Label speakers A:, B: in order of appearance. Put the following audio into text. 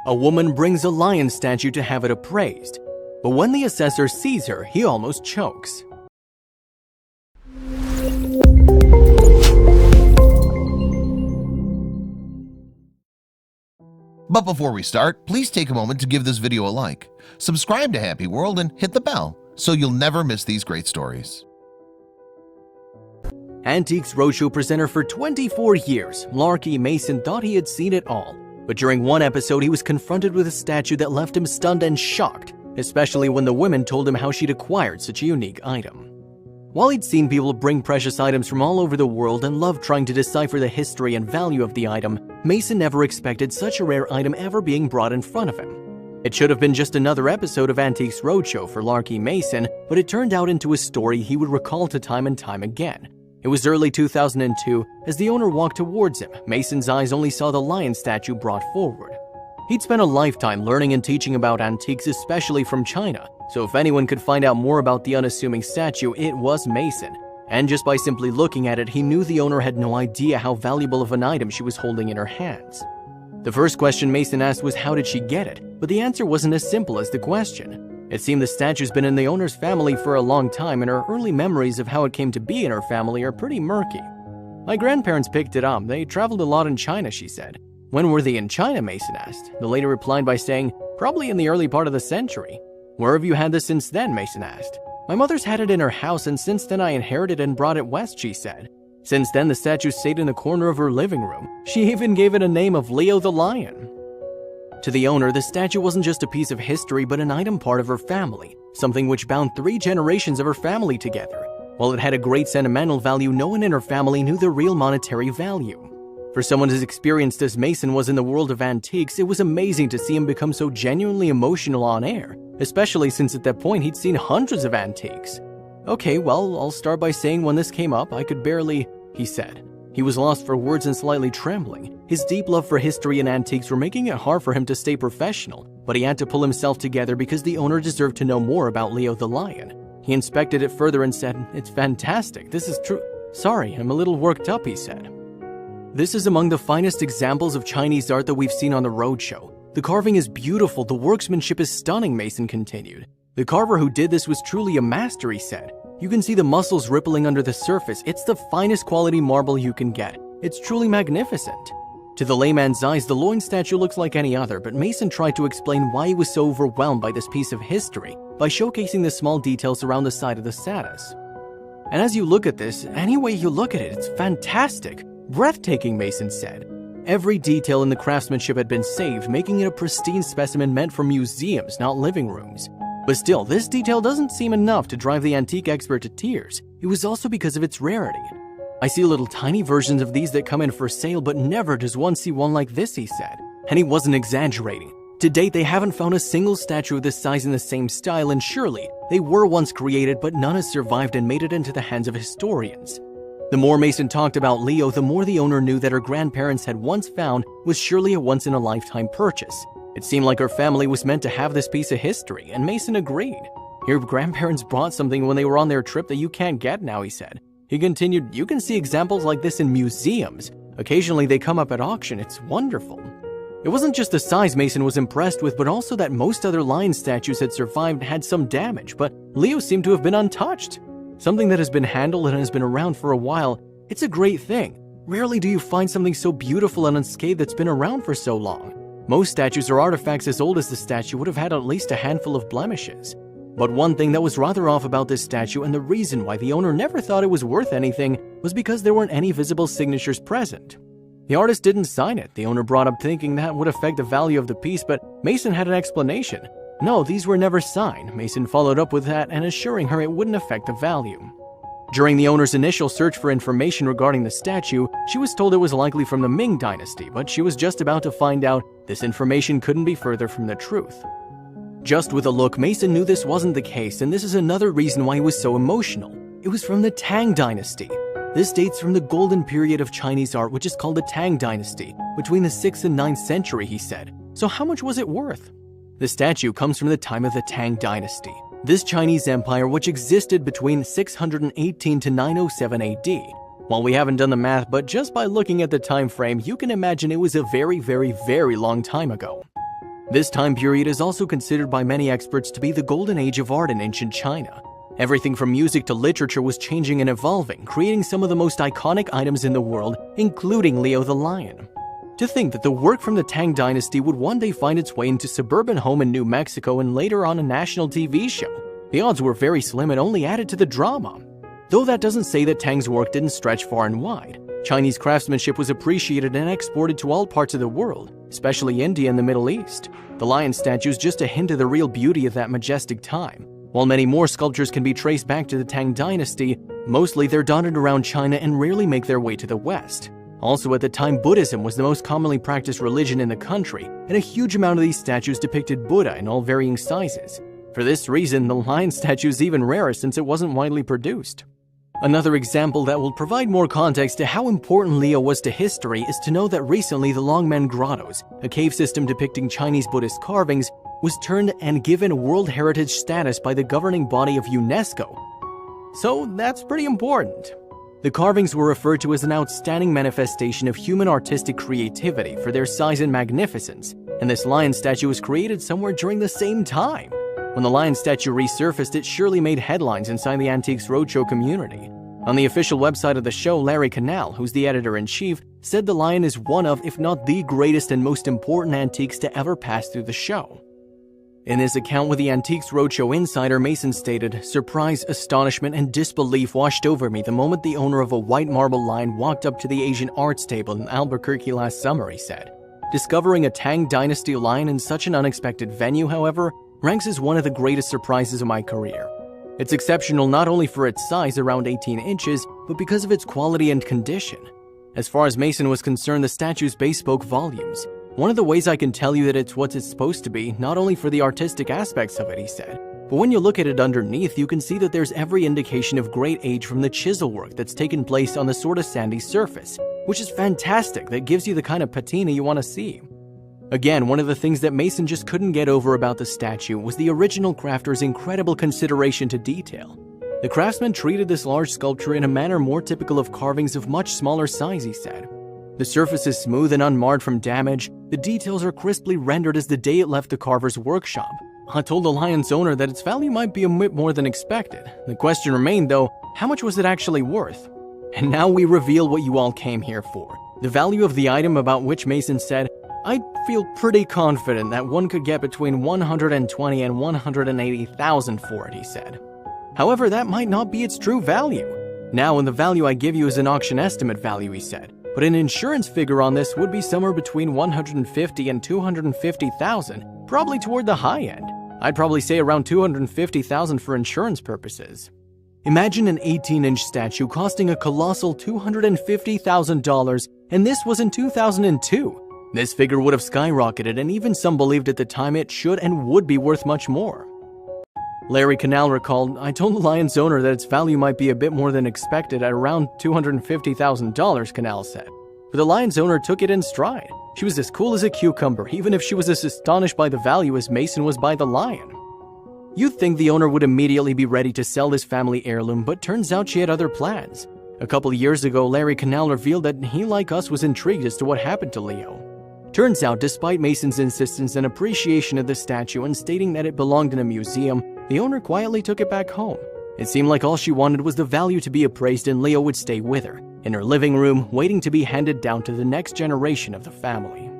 A: A woman brings a lion statue to have it appraised, but when the assessor sees her, he almost chokes.
B: But before we start, please take a moment to give this video a like, subscribe to HappyWorld, and hit the bell so you'll never miss these great stories.
A: Antiques Roadshow presenter for 24 years, Larky Mason thought he had seen it all. But during one episode, he was confronted with a statue that left him stunned and shocked, especially when the woman told him how she'd acquired such a unique item. While he'd seen people bring precious items from all over the world and loved trying to decipher the history and value of the item, Mason never expected such a rare item ever being brought in front of him. It should have been just another episode of Antiques Roadshow for Larky Mason, but it turned out into a story he would recall to time and time again. It was early 2002. As the owner walked towards him, Mason's eyes only saw the lion statue brought forward. He'd spent a lifetime learning and teaching about antiques, especially from China, so if anyone could find out more about the unassuming statue, it was Mason. And just by simply looking at it, he knew the owner had no idea how valuable of an item she was holding in her hands. The first question Mason asked was how did she get it, but the answer wasn't as simple as the question. It seemed the statue's been in the owner's family for a long time, and her early memories of how it came to be in her family are pretty murky. My grandparents picked it up. They traveled a lot in China, she said. When were they in China, Mason asked. The lady replied by saying, probably in the early part of the century. Where have you had this since then, Mason asked. My mother's had it in her house, and since then I inherited and brought it west, she said. Since then, the statue stayed in the corner of her living room. She even gave it a name of Leo the Lion. To the owner, the statue wasn't just a piece of history, but an item part of her family, something which bound 3 generations of her family together. While it had a great sentimental value, no one in her family knew the real monetary value. For someone as experienced as Mason was in the world of antiques, it was amazing to see him become so genuinely emotional on air, especially since at that point he'd seen hundreds of antiques. Okay, well, I'll start by saying when this came up, I could barely, he said. He was lost for words and slightly trembling. His deep love for history and antiques were making it hard for him to stay professional, but he had to pull himself together because the owner deserved to know more about Leo the Lion. He inspected it further and said, "It's fantastic, this is true." "Sorry, I'm a little worked up," he said. This is among the finest examples of Chinese art that we've seen on the roadshow. The carving is beautiful, the workmanship is stunning, Mason continued. The carver who did this was truly a master, he said. You can see the muscles rippling under the surface. It's the finest quality marble you can get. It's truly magnificent. To the layman's eyes, the loin statue looks like any other, but Mason tried to explain why he was so overwhelmed by this piece of history by showcasing the small details around the side of the status. And as you look at this, any way you look at it, it's fantastic. Breathtaking, Mason said. Every detail in the craftsmanship had been saved, making it a pristine specimen meant for museums, not living rooms. But still, this detail doesn't seem enough to drive the antique expert to tears. It was also because of its rarity. I see little tiny versions of these that come in for sale, but never does one see one like this, he said. And he wasn't exaggerating. To date, they haven't found a single statue of this size in the same style, and surely they were once created, but none has survived and made it into the hands of historians. The more Mason talked about Leo, the more the owner knew that her grandparents had once found was surely a once-in-a-lifetime purchase. It seemed like her family was meant to have this piece of history, and Mason agreed. Your grandparents brought something when they were on their trip that you can't get now, he said. He continued, you can see examples like this in museums. Occasionally they come up at auction. It's wonderful. It wasn't just the size Mason was impressed with, but also that most other lion statues had survived had some damage, but Leo seemed to have been untouched. Something that has been handled and has been around for a while. It's a great thing. Rarely do you find something so beautiful and unscathed that's been around for so long. Most statues or artifacts as old as the statue would have had at least a handful of blemishes. But one thing that was rather off about this statue, and the reason why the owner never thought it was worth anything, was because there weren't any visible signatures present. The artist didn't sign it. The owner brought up thinking that would affect the value of the piece, but Mason had an explanation. No, these were never signed. Mason followed up with that and assuring her it wouldn't affect the value. During the owner's initial search for information regarding the statue, she was told it was likely from the Ming dynasty, but she was just about to find out this information couldn't be further from the truth. Just with a look, Mason knew this wasn't the case, and this is another reason why he was so emotional. It was from the Tang dynasty. This dates from the golden period of Chinese art, which is called the Tang dynasty, between the 6th and 9th century, he said. So how much was it worth? The statue comes from the time of the Tang dynasty. This Chinese empire, which existed between 618 to 907 AD. While we haven't done the math, but just by looking at the time frame, you can imagine it was a very, very, very long time ago. This time period is also considered by many experts to be the golden age of art in ancient China. Everything from music to literature was changing and evolving, creating some of the most iconic items in the world, including Leo the lion. To think that the work from the Tang dynasty would one day find its way into a suburban home in New Mexico and later on a national TV show, the odds were very slim and only added to the drama. Though that doesn't say that Tang's work didn't stretch far and wide. Chinese craftsmanship was appreciated and exported to all parts of the world, especially India and the Middle East. The lion statue is just a hint of the real beauty of that majestic time. While many more sculptures can be traced back to the Tang dynasty, mostly they're dotted around China and rarely make their way to the West. Also, at the time, Buddhism was the most commonly practiced religion in the country, and a huge amount of these statues depicted Buddha in all varying sizes. For this reason, the lion statue is even rarer since it wasn't widely produced. Another example that will provide more context to how important Leo was to history is to know that recently the Longmen Grottos, a cave system depicting Chinese Buddhist carvings, was turned and given World Heritage status by the governing body of UNESCO. So that's pretty important. The carvings were referred to as an outstanding manifestation of human artistic creativity for their size and magnificence, and this lion statue was created somewhere during the same time. When the lion statue resurfaced, it surely made headlines inside the Antiques Roadshow community. On the official website of the show, Larry Canal, who's the editor-in-chief, said the lion is one of, if not the greatest and most important antiques to ever pass through the show. In his account with the Antiques Roadshow Insider, Mason stated, "Surprise, astonishment, and disbelief washed over me the moment the owner of a white marble lion walked up to the Asian arts table in Albuquerque last summer," he said. Discovering a Tang Dynasty lion in such an unexpected venue, however, ranks as one of the greatest surprises of my career. It's exceptional not only for its size, around 18 inches, but because of its quality and condition. As far as Mason was concerned, the statue's base spoke volumes. "One of the ways I can tell you that it's what it's supposed to be, not only for the artistic aspects of it," he said, "but when you look at it underneath, you can see that there's every indication of great age from the chisel work that's taken place on the sort of sandy surface, which is fantastic. That gives you the kind of patina you want to see." Again, one of the things that Mason just couldn't get over about the statue was the original crafter's incredible consideration to detail. The craftsman treated this large sculpture in a manner more typical of carvings of much smaller size, he said. The surface is smooth and unmarred from damage. The details are crisply rendered as the day it left the carver's workshop. I told the lion's owner that its value might be a bit more than expected. The question remained, though, how much was it actually worth? And now we reveal what you all came here for. The value of the item, about which Mason said, "I feel pretty confident that one could get between $120,000 and $180,000 for it," he said. However, that might not be its true value. "Now, and the value I give you is an auction estimate value," he said. "But an insurance figure on this would be somewhere between $150,000 and $250,000, probably toward the high end. I'd probably say around $250,000 for insurance purposes." Imagine an 18-inch statue costing a colossal $250,000, and this was in 2002. This figure would have skyrocketed, and even some believed at the time it should and would be worth much more. Larry Canal recalled, "I told the lion's owner that its value might be a bit more than expected at around $250,000, Canal said. But the lion's owner took it in stride. She was as cool as a cucumber, even if she was as astonished by the value as Mason was by the lion. You'd think the owner would immediately be ready to sell this family heirloom, but turns out she had other plans. A couple years ago, Larry Canal revealed that he, like us, was intrigued as to what happened to Leo. Turns out, despite Mason's insistence and appreciation of the statue and stating that it belonged in a museum, the owner quietly took it back home. It seemed like all she wanted was the value to be appraised, and Leo would stay with her, in her living room, waiting to be handed down to the next generation of the family.